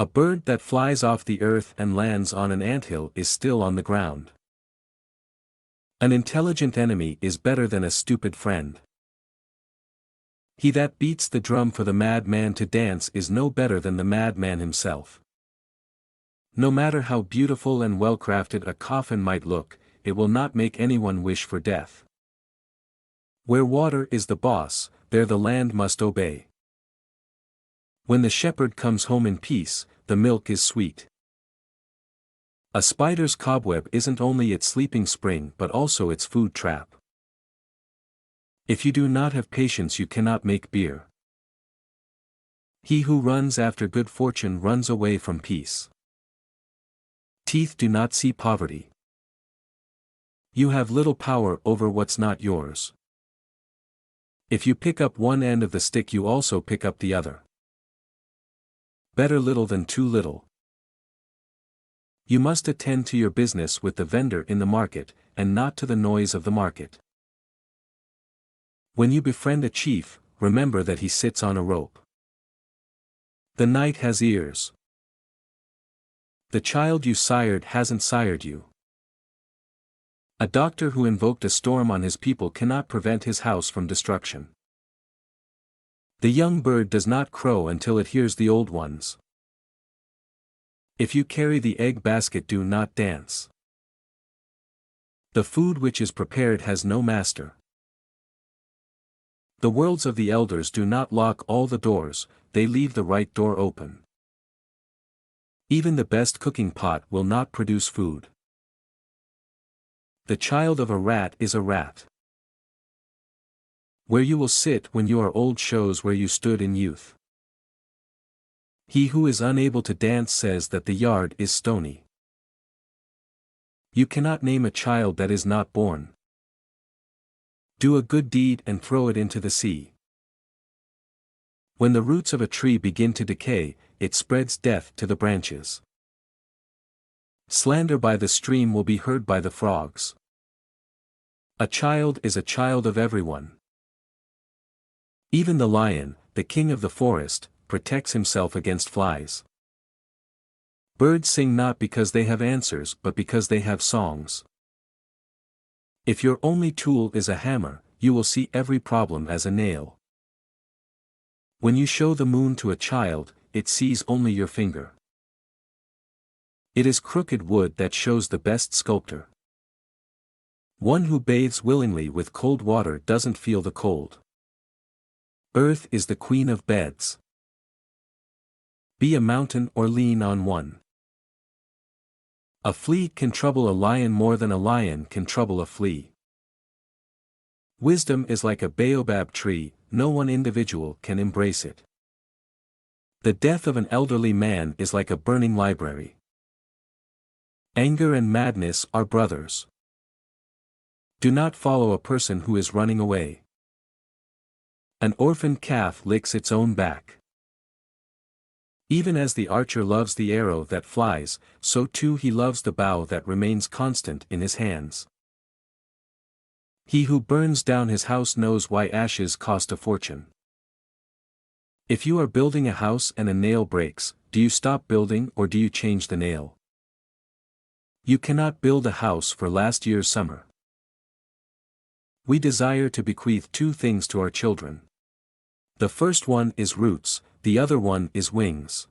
A bird that flies off the earth and lands on an anthill is still on the ground. An intelligent enemy is better than a stupid friend. He that beats the drum for the madman to dance is no better than the madman himself. No matter how beautiful and well-crafted a coffin might look, it will not make anyone wish for death. Where water is the boss, there the land must obey. When the shepherd comes home in peace, the milk is sweet. A spider's cobweb isn't only its sleeping spring but also its food trap. If you do not have patience, you cannot make beer. He who runs after good fortune runs away from peace. Teeth do not see poverty. You have little power over what's not yours. If you pick up one end of the stick, you also pick up the other. Better little than too little. You must attend to your business with the vendor in the market, and not to the noise of the market. When you befriend a chief, remember that he sits on a rope. The night has ears. The child you sired hasn't sired you. A doctor who invoked a storm on his people cannot prevent his house from destruction. The young bird does not crow until it hears the old ones. If you carry the egg basket, do not dance. The food which is prepared has no master. The words of the elders do not lock all the doors, they leave the right door open. Even the best cooking pot will not produce food. The child of a rat is a rat. Where you will sit when you are old shows where you stood in youth. He who is unable to dance says that the yard is stony. You cannot name a child that is not born. Do a good deed and throw it into the sea. When the roots of a tree begin to decay, it spreads death to the branches. Slander by the stream will be heard by the frogs. A child is a child of everyone. Even the lion, the king of the forest, protects himself against flies. Birds sing not because they have answers but because they have songs. If your only tool is a hammer, you will see every problem as a nail. When you show the moon to a child, it sees only your finger. It is crooked wood that shows the best sculptor. One who bathes willingly with cold water doesn't feel the cold. Earth is the queen of beds. Be a mountain or lean on one. A flea can trouble a lion more than a lion can trouble a flea. Wisdom is like a baobab tree, no one individual can embrace it. The death of an elderly man is like a burning library. Anger and madness are brothers. Do not follow a person who is running away. An orphaned calf licks its own back. Even as the archer loves the arrow that flies, so too he loves the bow that remains constant in his hands. He who burns down his house knows why ashes cost a fortune. If you are building a house and a nail breaks, do you stop building or do you change the nail? You cannot build a house for last year's summer. We desire to bequeath two things to our children. The first one is roots, the other one is wings.